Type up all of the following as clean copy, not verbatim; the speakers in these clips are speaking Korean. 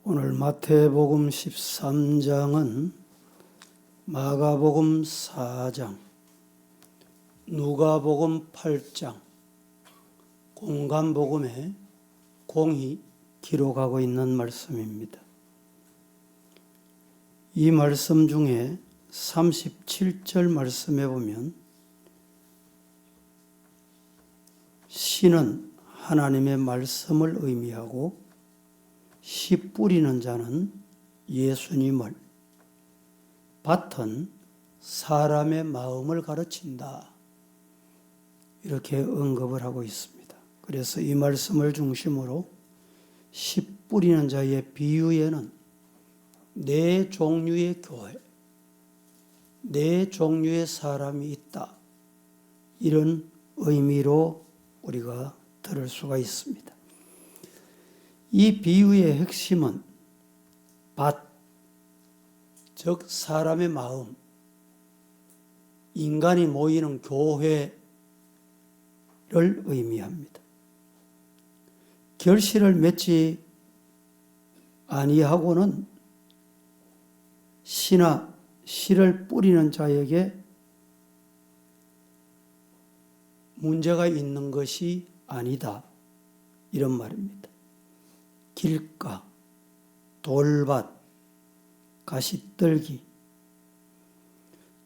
오늘 마태복음 13장은 마가복음 4장, 누가복음 8장, 공관복음에 공히 기록하고 있는 말씀입니다. 이 말씀 중에 37절 말씀에 보면 씨는 하나님의 말씀을 의미하고 씨 뿌리는 자는 예수님을, 밭은 사람의 마음을 가르친다. 이렇게 언급을 하고 있습니다. 그래서 이 말씀을 중심으로 씨 뿌리는 자의 비유에는 네 종류의 교회, 네 종류의 사람이 있다. 이런 의미로 우리가 들을 수가 있습니다. 이 비유의 핵심은 밭, 즉 사람의 마음, 인간이 모이는 교회를 의미합니다. 결실을 맺지 아니하고는 씨나 씨를 뿌리는 자에게 문제가 있는 것이 아니다. 이런 말입니다. 길가, 돌밭, 가시떨기,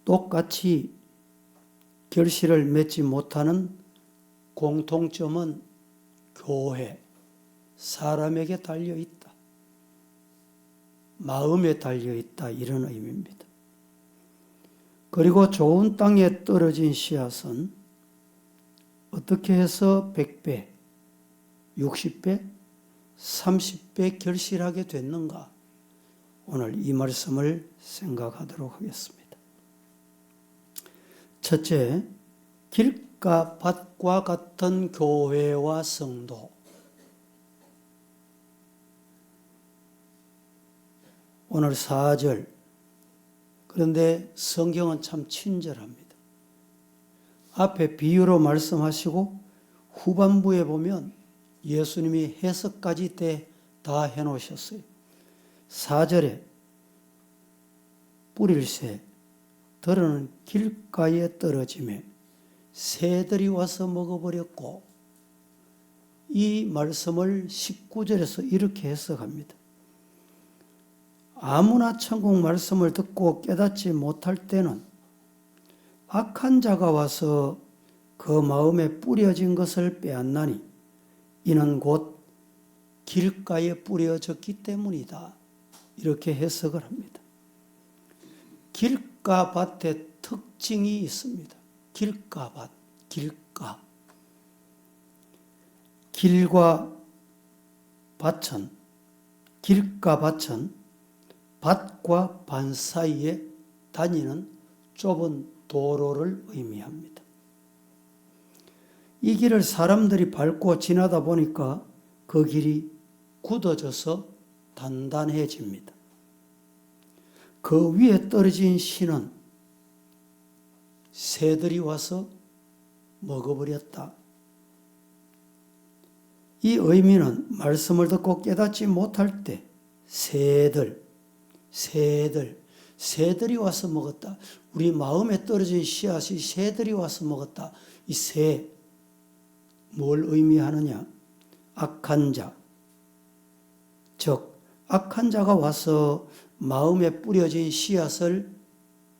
똑같이 결실을 맺지 못하는 공통점은 교회, 사람에게 달려있다. 마음에 달려있다. 이런 의미입니다. 그리고 좋은 땅에 떨어진 씨앗은 어떻게 해서 100배, 60배, 30배 결실하게 됐는가? 오늘 이 말씀을 생각하도록 하겠습니다. 첫째, 길가 밭과 같은 교회와 성도. 오늘 4절. 그런데 성경은 참 친절합니다. 앞에 비유로 말씀하시고 후반부에 보면 예수님이 해석까지 다 해놓으셨어요. 4절에 뿌릴새 들은 길가에 떨어지매 새들이 와서 먹어버렸고, 이 말씀을 19절에서 이렇게 해석합니다. 아무나 천국 말씀을 듣고 깨닫지 못할 때는 악한 자가 와서 그 마음에 뿌려진 것을 빼앗나니 이는 곧 길가에 뿌려졌기 때문이다. 이렇게 해석을 합니다. 길가 밭의 특징이 있습니다. 길가 밭, 길가. 길과 밭은, 길가 밭은 밭과 반 사이에 다니는 좁은 도로를 의미합니다. 이 길을 사람들이 밟고 지나다 보니까 그 길이 굳어져서 단단해집니다. 그 위에 떨어진 씨는 새들이 와서 먹어버렸다. 이 의미는 말씀을 듣고 깨닫지 못할 때 새들이 와서 먹었다. 우리 마음에 떨어진 씨앗이 새들이 와서 먹었다. 이 새, 뭘 의미하느냐? 악한 자, 즉 악한 자가 와서 마음에 뿌려진 씨앗을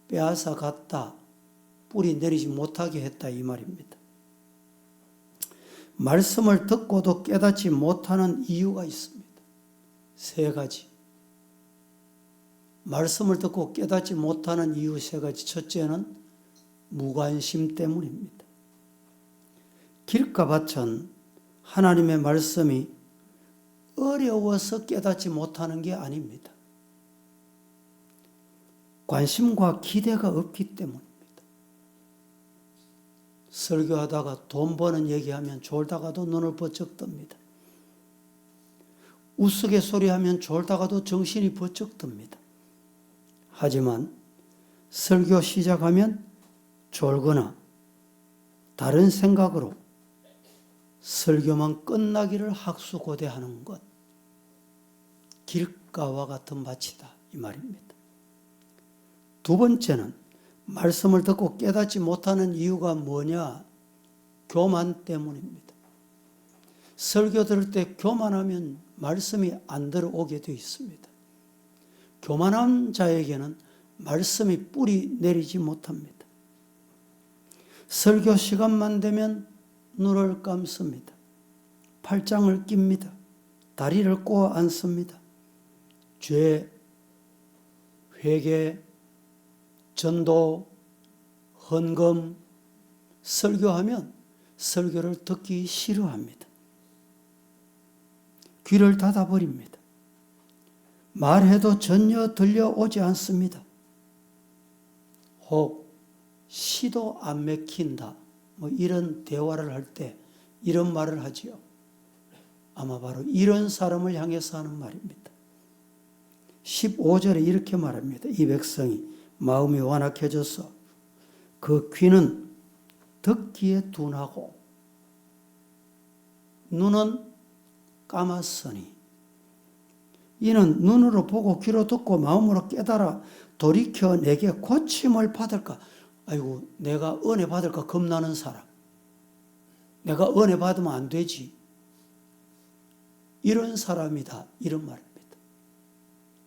빼앗아 갔다. 뿌리 내리지 못하게 했다. 이 말입니다. 말씀을 듣고도 깨닫지 못하는 이유가 있습니다. 세 가지. 말씀을 듣고 깨닫지 못하는 이유 세 가지. 첫째는 무관심 때문입니다. 길가 밭은 하나님의 말씀이 어려워서 깨닫지 못하는 게 아닙니다. 관심과 기대가 없기 때문입니다. 설교하다가 돈 버는 얘기하면 졸다가도 눈을 번쩍 뜹니다. 우스갯소리하면 졸다가도 정신이 번쩍 듭니다. 하지만 설교 시작하면 졸거나 다른 생각으로 설교만 끝나기를 학수고대하는 것. 길가와 같은 밭이다 이 말입니다. 두 번째는 말씀을 듣고 깨닫지 못하는 이유가 뭐냐? 교만 때문입니다. 설교 들을 때 교만하면 말씀이 안 들어오게 되어 있습니다. 교만한 자에게는 말씀이 뿌리 내리지 못합니다. 설교 시간만 되면 눈을 감습니다. 팔짱을 낍니다. 다리를 꼬아 앉습니다. 죄, 회개, 전도, 헌금, 설교하면 설교를 듣기 싫어합니다. 귀를 닫아버립니다. 말해도 전혀 들려오지 않습니다. 혹 시도 안 맥힌다. 이런 대화를 할 때 이런 말을 하지요. 아마 바로 이런 사람을 향해서 하는 말입니다. 15절에 이렇게 말합니다. 이 백성이 마음이 완악해져서 그 귀는 듣기에 둔하고 눈은 감았으니 이는 눈으로 보고 귀로 듣고 마음으로 깨달아 돌이켜 내게 고침을 받을까? 아이고 내가 은혜 받을까 겁나는 사람. 내가 은혜 받으면 안 되지. 이런 사람이다. 이런 말입니다.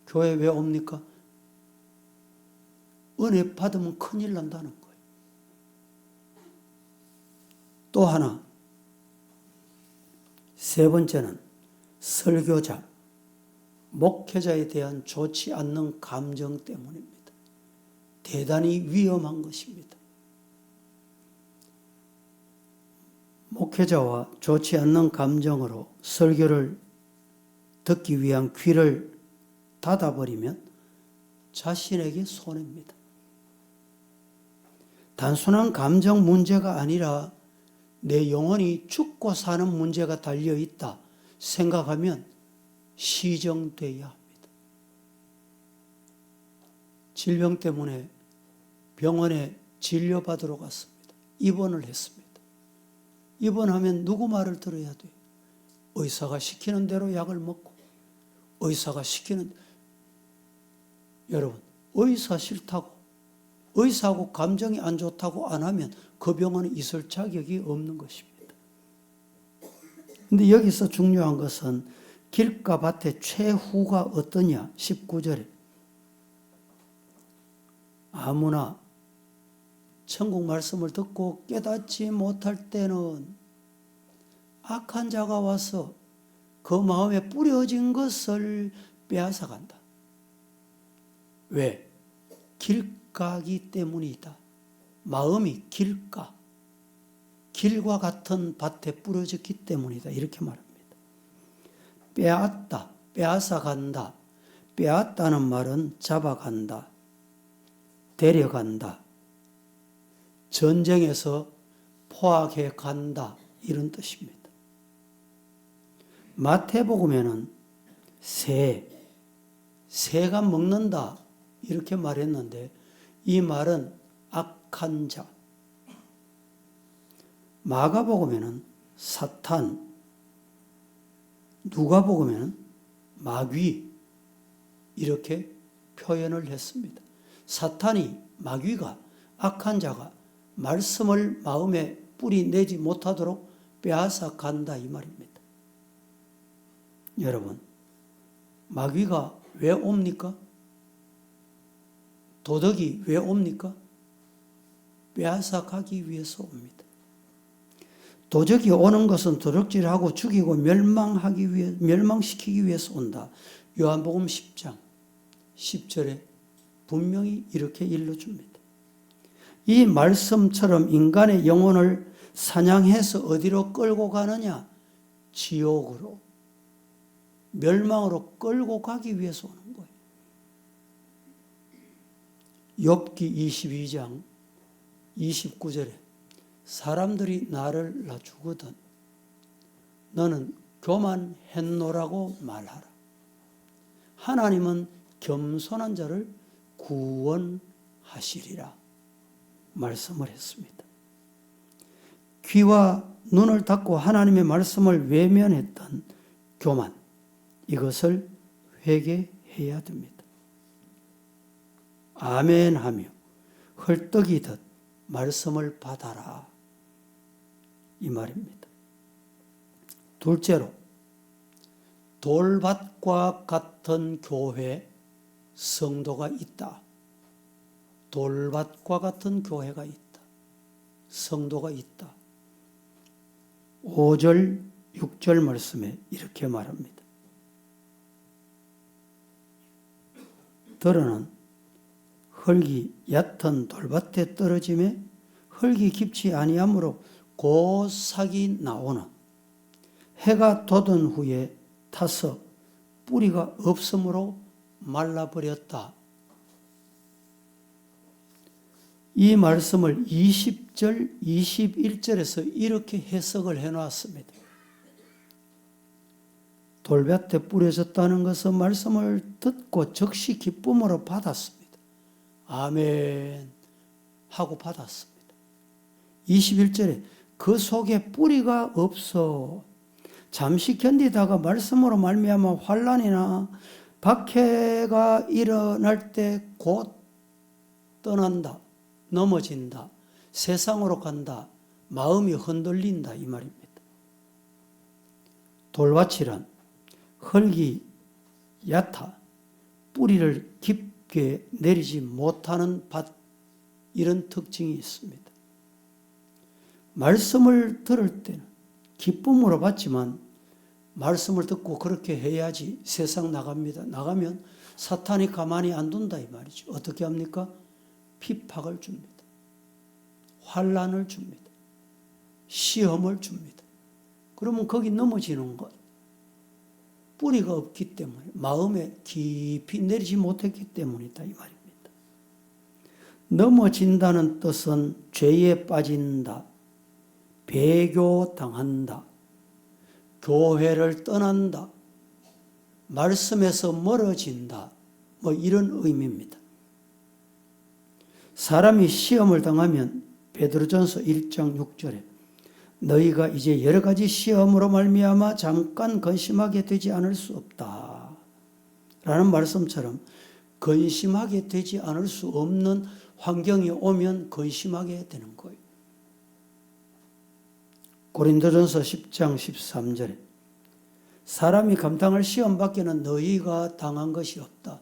교회 왜 옵니까? 은혜 받으면 큰일 난다는 거예요. 또 하나, 세 번째는 설교자, 목회자에 대한 좋지 않는 감정 때문입니다. 대단히 위험한 것입니다. 목회자와 좋지 않는 감정으로 설교를 듣기 위한 귀를 닫아버리면 자신에게 손해입니다. 단순한 감정 문제가 아니라 내 영혼이 죽고 사는 문제가 달려있다 생각하면 시정되어야 합니다. 질병 때문에 병원에 진료받으러 갔습니다. 입원을 했습니다. 입원하면 누구 말을 들어야 돼요? 의사가 시키는 대로 약을 먹고 의사가 시키는 여러분 의사 싫다고 의사하고 감정이 안 좋다고 안 하면 그 병원에 있을 자격이 없는 것입니다. 그런데 여기서 중요한 것은 길가 밭의 최후가 어떠냐? 19절에 아무나 천국 말씀을 듣고 깨닫지 못할 때는 악한 자가 와서 그 마음에 뿌려진 것을 빼앗아간다. 왜? 길가기 때문이다. 마음이 길가, 길과 같은 밭에 뿌려졌기 때문이다. 이렇게 말합니다. 빼앗다, 빼앗아간다. 빼앗다는 말은 잡아간다, 데려간다, 전쟁에서 포악해 간다 이런 뜻입니다. 마태복음에는 새가 먹는다 이렇게 말했는데 이 말은 악한 자. 마가복음에는 사탄, 누가복음에는 마귀 이렇게 표현을 했습니다. 사탄이 마귀가 악한 자가 말씀을 마음에 뿌리 내지 못하도록 빼앗아 간다 이 말입니다. 여러분, 마귀가 왜 옵니까? 도덕이 왜 옵니까? 빼앗아 가기 위해서 옵니다. 도적이 오는 것은 도둑질하고 죽이고 멸망시키기 위해서 온다. 요한복음 10장 10절에 분명히 이렇게 일러줍니다. 이 말씀처럼 인간의 영혼을 사냥해서 어디로 끌고 가느냐? 지옥으로, 멸망으로 끌고 가기 위해서 오는 거예요. 욥기 22장 29절에 사람들이 나를 놔주거든 너는 교만했노라고 말하라. 하나님은 겸손한 자를 구원하시리라 말씀을 했습니다. 귀와 눈을 닫고 하나님의 말씀을 외면했던 교만, 이것을 회개해야 해야 됩니다. 아멘 하며 헐떡이듯 말씀을 받아라. 이 말입니다. 둘째로, 돌밭과 같은 교회, 성도가 있다. 돌밭과 같은 교회가 있다. 성도가 있다. 5절, 6절 말씀에 이렇게 말합니다. 들어는 흙이 얕은 돌밭에 떨어짐에 흙이 깊지 아니하므로 곧 싹이 나오나 해가 돋은 후에 타서 뿌리가 없으므로 말라버렸다. 이 말씀을 20절, 21절에서 이렇게 해석을 해놨습니다. 돌밭에 뿌려졌다는 것은 말씀을 듣고 즉시 기쁨으로 받았습니다. 아멘 하고 받았습니다. 21절에 그 속에 뿌리가 없어 잠시 견디다가 말씀으로 말미암아 환난이나 박해가 일어날 때 곧 떠난다. 넘어진다. 세상으로 간다. 마음이 흔들린다. 이 말입니다. 돌밭이란 흙이 얕아 뿌리를 깊게 내리지 못하는 밭, 이런 특징이 있습니다. 말씀을 들을 때는 기쁨으로 받지만 말씀을 듣고 그렇게 해야지 세상 나갑니다. 나가면 사탄이 가만히 안 둔다 이 말이죠. 어떻게 합니까? 핍박을 줍니다. 환난을 줍니다. 시험을 줍니다. 그러면 거기 넘어지는 것. 뿌리가 없기 때문에 마음에 깊이 내리지 못했기 때문이다 이 말입니다. 넘어진다는 뜻은 죄에 빠진다. 배교당한다. 교회를 떠난다. 말씀에서 멀어진다. 뭐 이런 의미입니다. 사람이 시험을 당하면 베드로전서 1장 6절에 너희가 이제 여러 가지 시험으로 말미암아 잠깐 근심하게 되지 않을 수 없다. 라는 말씀처럼 근심하게 되지 않을 수 없는 환경이 오면 근심하게 되는 거예요. 고린도전서 10장 13절에 사람이 감당할 시험 밖에는 너희가 당한 것이 없다.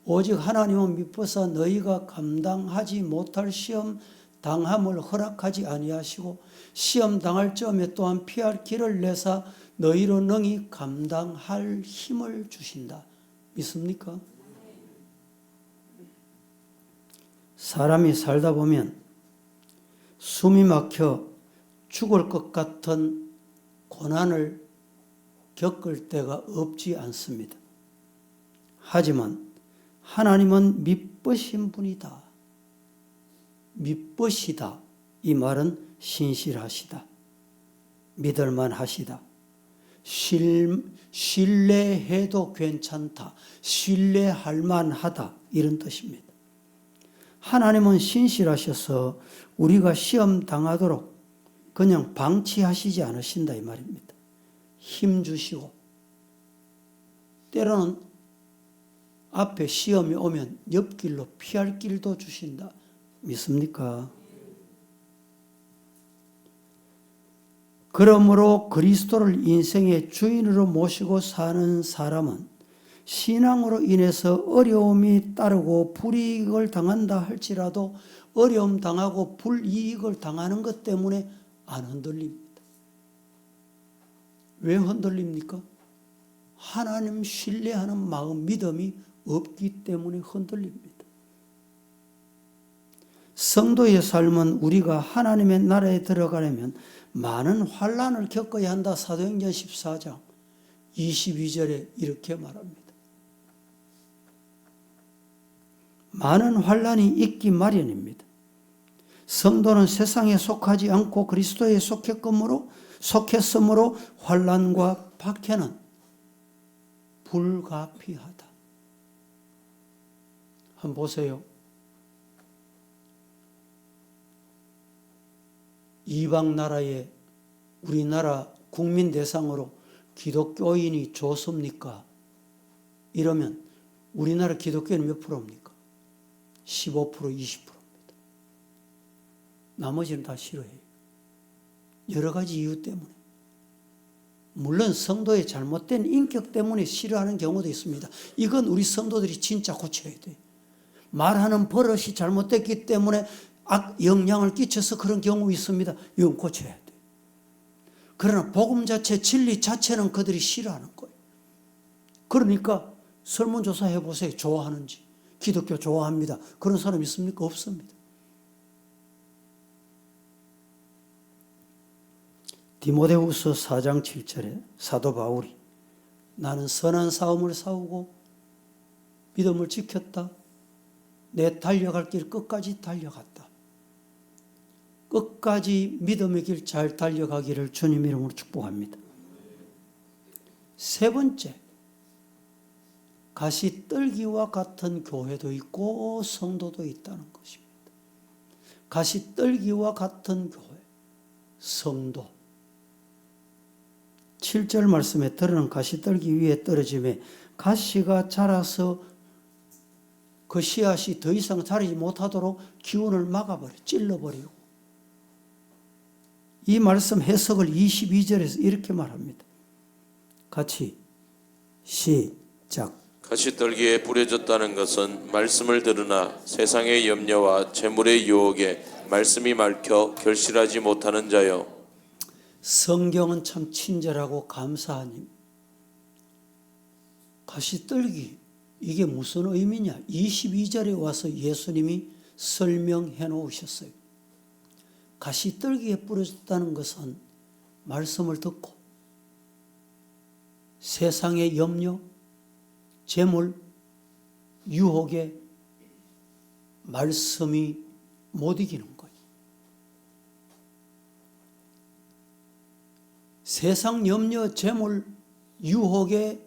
오직 하나님은 미쁘사 너희가 감당하지 못할 시험 당함을 허락하지 아니하시고 시험 당할 점에 또한 피할 길을 내사 너희로 능히 감당할 힘을 주신다. 믿습니까? 사람이 살다 보면 숨이 막혀 죽을 것 같은 고난을 겪을 때가 없지 않습니다. 하지만 하나님은 미쁘신 분이다. 미쁘시다. 이 말은 신실하시다. 믿을만 하시다. 신뢰해도 괜찮다. 신뢰할 만하다. 이런 뜻입니다. 하나님은 신실하셔서 우리가 시험 당하도록 그냥 방치하시지 않으신다 이 말입니다. 힘 주시고 때로는 앞에 시험이 오면 옆길로 피할 길도 주신다. 믿습니까? 그러므로 그리스도를 인생의 주인으로 모시고 사는 사람은 신앙으로 인해서 어려움이 따르고 불이익을 당한다 할지라도 어려움 당하고 불이익을 당하는 것 때문에 안 흔들립니다. 왜 흔들립니까? 하나님 신뢰하는 마음, 믿음이 없기 때문에 흔들립니다. 성도의 삶은 우리가 하나님의 나라에 들어가려면 많은 환난을 겪어야 한다. 사도행전 14장 22절에 이렇게 말합니다. 많은 환난이 있기 마련입니다. 성도는 세상에 속하지 않고 그리스도에 속했으므로 환난과 박해는 불가피하다. 한번 보세요. 이방 나라에 우리나라 국민 대상으로 기독교인이 좋습니까? 이러면 우리나라 기독교는 몇 프로입니까? 15%, 20%입니다. 나머지는 다 싫어해요. 여러 가지 이유 때문에. 물론 성도의 잘못된 인격 때문에 싫어하는 경우도 있습니다. 이건 우리 성도들이 진짜 고쳐야 돼요. 말하는 버릇이 잘못됐기 때문에 악 영향을 끼쳐서 그런 경우 있습니다. 이건 고쳐야 돼요. 그러나 복음 자체, 진리 자체는 그들이 싫어하는 거예요. 그러니까 설문조사 해보세요. 좋아하는지. 기독교 좋아합니다. 그런 사람 있습니까? 없습니다. 디모데후서 4장 7절에 사도 바울이 나는 선한 싸움을 싸우고 믿음을 지켰다. 내 달려갈 길 끝까지 달려갔다. 끝까지 믿음의 길 잘 달려가기를 주님 이름으로 축복합니다. 세 번째, 가시떨기와 같은 교회도 있고 성도도 있다는 것입니다. 가시떨기와 같은 교회, 성도. 7절 말씀에 들어는 가시떨기 위에 떨어짐에 가시가 자라서 그 씨앗이 더 이상 자라지 못하도록 기운을 막아버려, 찔러버리고. 이 말씀 해석을 22절에서 이렇게 말합니다. 같이 시작. 가시떨기에 뿌려졌다는 것은 말씀을 들으나 세상의 염려와 재물의 유혹에 말씀이 막혀 결실하지 못하는 자요. 성경은 참 친절하고 감사하니 가시떨기 이게 무슨 의미냐? 22절에 와서 예수님이 설명해 놓으셨어요. 가시떨기에 뿌려졌다는 것은 말씀을 듣고 세상의 염려, 재물, 유혹에 말씀이 못 이기는 거예요. 세상 염려, 재물, 유혹의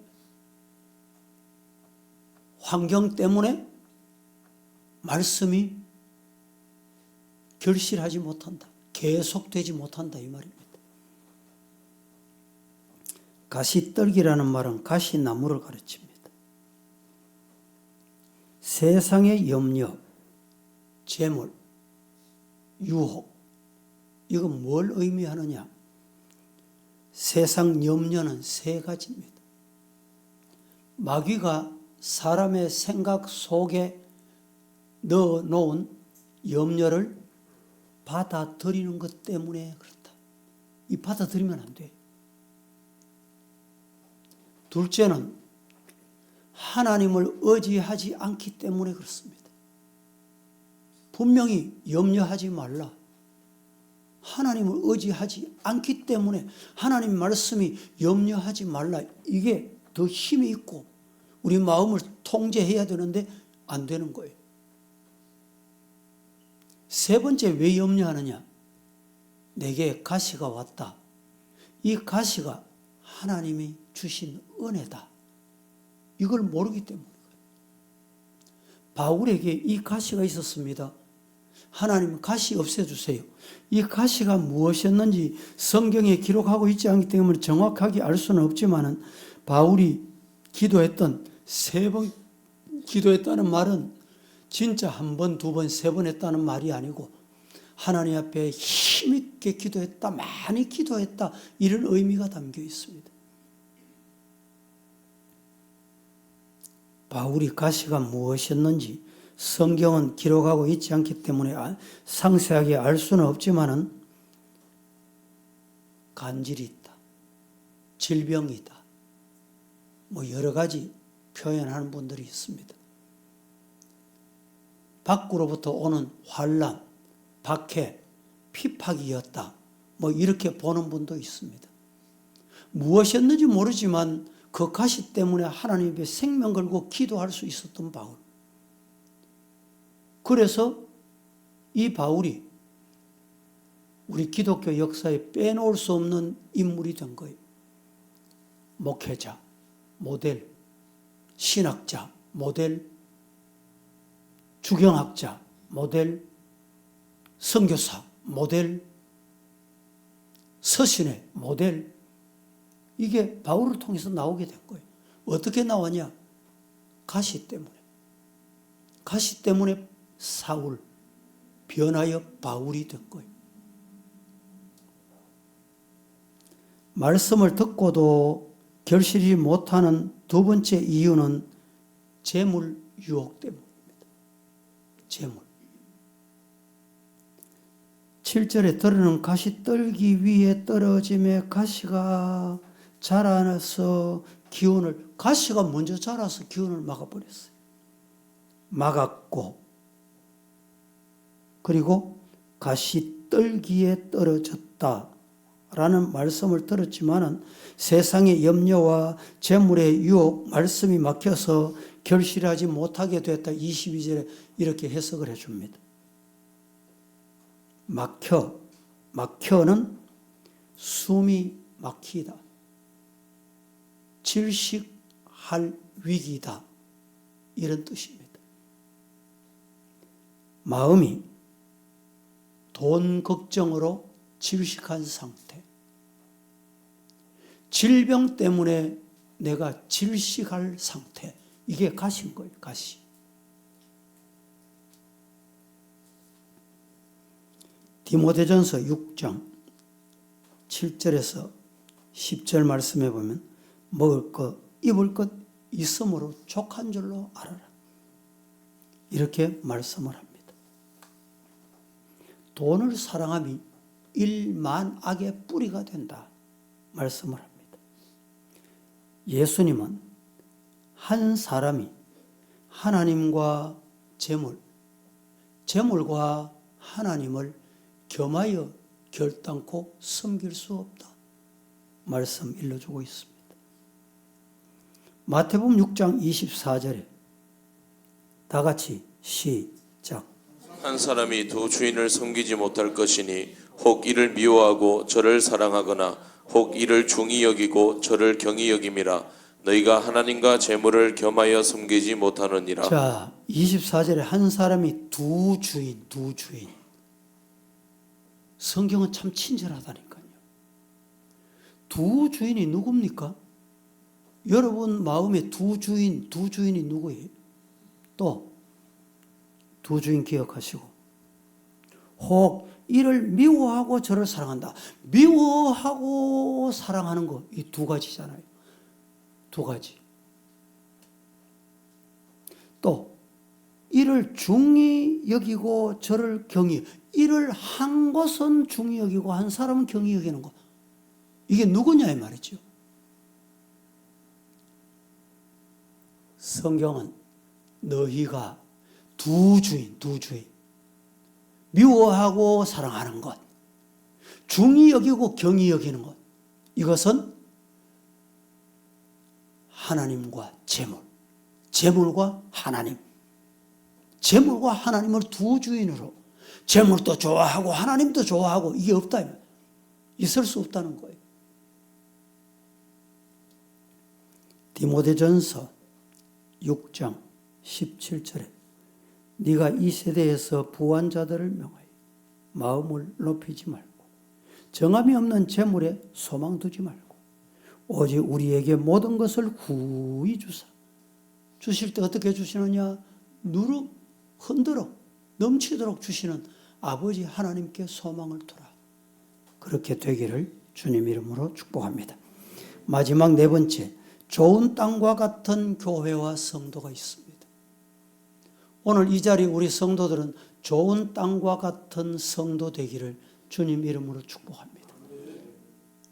환경 때문에 말씀이 결실하지 못한다. 계속되지 못한다 이 말입니다. 가시떨기라는 말은 가시나무를 가르칩니다. 세상의 염려, 재물, 유혹 이건 뭘 의미하느냐? 세상 염려는 세 가지입니다. 마귀가 사람의 생각 속에 넣어놓은 염려를 받아들이는 것 때문에 그렇다. 이 받아들이면 안 돼. 둘째는 하나님을 의지하지 않기 때문에 그렇습니다. 분명히 염려하지 말라. 하나님을 의지하지 않기 때문에 하나님 말씀이 염려하지 말라. 이게 더 힘이 있고 우리 마음을 통제해야 되는데 안 되는 거예요. 세 번째 왜 염려하느냐? 내게 가시가 왔다. 이 가시가 하나님이 주신 은혜다. 이걸 모르기 때문이에요. 바울에게 이 가시가 있었습니다. 하나님 가시 없애주세요. 이 가시가 무엇이었는지 성경에 기록하고 있지 않기 때문에 정확하게 알 수는 없지만 바울이 기도했던 3번 기도했다는 말은 진짜 한 번, 두 번, 세 번 했다는 말이 아니고 하나님 앞에 힘있게 기도했다, 많이 기도했다 이런 의미가 담겨 있습니다. 바울이 가시가 무엇이었는지 성경은 기록하고 있지 않기 때문에 상세하게 알 수는 없지만은 간질이 있다, 질병이다, 뭐 여러 가지 표현하는 분들이 있습니다. 밖으로부터 오는 환난, 박해, 핍박이었다. 뭐 이렇게 보는 분도 있습니다. 무엇이었는지 모르지만 그 가시 때문에 하나님 앞에 생명 걸고 기도할 수 있었던 바울. 그래서 이 바울이 우리 기독교 역사에 빼놓을 수 없는 인물이 된 거예요. 목회자, 모델, 신학자, 모델, 주경학자, 모델, 선교사, 모델, 서신의 모델. 이게 바울을 통해서 나오게 된 거예요. 어떻게 나왔냐? 가시 때문에 사울 변하여 바울이 된 거예요. 말씀을 듣고도 결실이 못하는 두 번째 이유는 재물 유혹 때문입니다. 재물. 7절에 들어는 가시 떨기 위에 떨어짐에 가시가 자라서 가시가 먼저 자라서 기운을 막아버렸어요. 막았고, 그리고 가시 떨기에 떨어졌다라는 말씀을 들었지만은 세상의 염려와 재물의 유혹, 말씀이 막혀서 결실하지 못하게 됐다. 22절에 이렇게 해석을 해줍니다. 막혀는 숨이 막히다. 질식할 위기다. 이런 뜻입니다. 마음이 돈 걱정으로 질식한 상태. 질병 때문에 내가 질식할 상태. 이게 가시인 거예요. 가시. 디모데전서 6장 7절에서 10절 말씀해 보면 먹을 것, 입을 것 있으므로 족한 줄로 알아라. 이렇게 말씀을 합니다. 돈을 사랑함이 일만 악의 뿌리가 된다. 말씀을 합니다. 예수님은 한 사람이 하나님과 재물과 하나님을 겸하여 결단코 섬길 수 없다. 말씀 일러주고 있습니다. 마태복음 6장 24절에 다 같이 시작. 한 사람이 두 주인을 섬기지 못할 것이니 혹 이를 미워하고 저를 사랑하거나 혹 이를 중히 여기고 저를 경히 여김이라. 너희가 하나님과 재물을 겸하여 섬기지 못하느니라. 자, 24절에 한 사람이 두 주인. 성경은 참 친절하다니까요. 두 주인이 누굽니까? 여러분 마음에 두 주인이 누구예요? 또 두 주인 기억하시고, 혹 이를 미워하고 저를 사랑한다. 미워하고 사랑하는 거, 이 두 가지잖아요. 두 가지. 또 이를 중히 여기고 저를 경히, 이를 한 것은 중히 여기고 한 사람은 경히 여기는 것. 이게 누구냐 이 말이죠. 성경은 너희가 두 주인, 미워하고 사랑하는 것, 중히 여기고 경히 여기는 것, 이것은 하나님과 재물과 하나님, 재물과 하나님을 두 주인으로, 재물도 좋아하고 하나님도 좋아하고 이게 없다, 있을 수 없다는 거예요. 디모데전서 6장 17절에 네가 이 세대에서 부한 자들을 명하여 마음을 높이지 말고 정함이 없는 재물에 소망 두지 말고 오직 우리에게 모든 것을 후히 주사. 주실 때 어떻게 주시느냐? 누룩 흔들어 넘치도록 주시는 아버지 하나님께 소망을 두라. 그렇게 되기를 주님 이름으로 축복합니다. 마지막 네 번째, 좋은 땅과 같은 교회와 성도가 있습니다. 오늘 이 자리 우리 성도들은 좋은 땅과 같은 성도 되기를 주님 이름으로 축복합니다.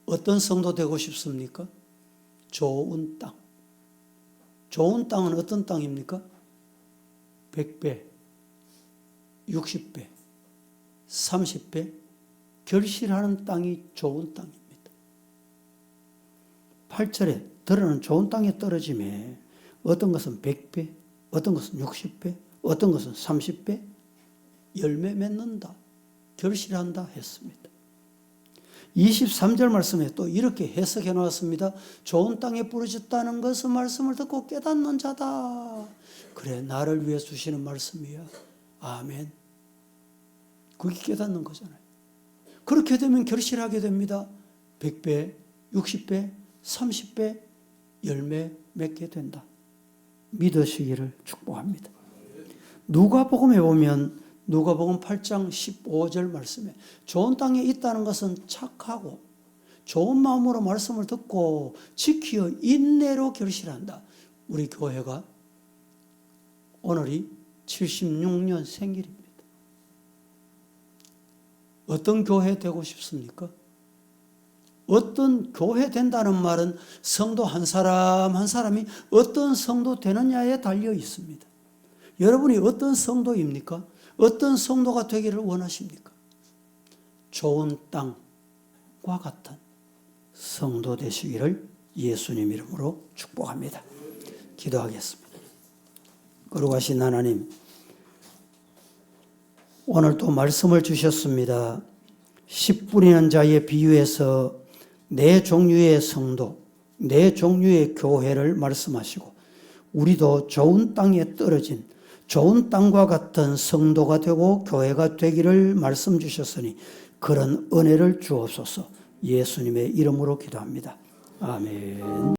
어떤 성도 되고 싶습니까? 좋은 땅. 좋은 땅은 어떤 땅입니까? 100배, 60배, 30배 결실하는 땅이 좋은 땅입니다. 8절에 들어는 좋은 땅에 떨어짐에 어떤 것은 100배, 어떤 것은 60배, 어떤 것은 30배 열매 맺는다, 결실한다 했습니다. 23절 말씀에 또 이렇게 해석해 놓았습니다. 좋은 땅에 부러졌다는 것은 말씀을 듣고 깨닫는 자다. 그래, 나를 위해 주시는 말씀이야. 아멘. 그게 깨닫는 거잖아요. 그렇게 되면 결실하게 됩니다. 100배, 60배, 30배 열매 맺게 된다. 믿으시기를 축복합니다. 누가복음에 보면 누가복음 8장 15절 말씀에 좋은 땅에 있다는 것은 착하고 좋은 마음으로 말씀을 듣고 지키어 인내로 결실한다. 우리 교회가 오늘이 76년 생일입니다. 어떤 교회 되고 싶습니까? 어떤 교회 된다는 말은 성도 한 사람 한 사람이 어떤 성도 되느냐에 달려 있습니다. 여러분이 어떤 성도입니까? 어떤 성도가 되기를 원하십니까? 좋은 땅과 같은 성도 되시기를 예수님 이름으로 축복합니다. 기도하겠습니다. 거룩하신 하나님, 오늘 또 말씀을 주셨습니다. 씨 뿌리는 자의 비유에서 네 종류의 성도, 네 종류의 교회를 말씀하시고 우리도 좋은 땅에 떨어진 좋은 땅과 같은 성도가 되고 교회가 되기를 말씀 주셨으니 그런 은혜를 주옵소서. 예수님의 이름으로 기도합니다. 아멘.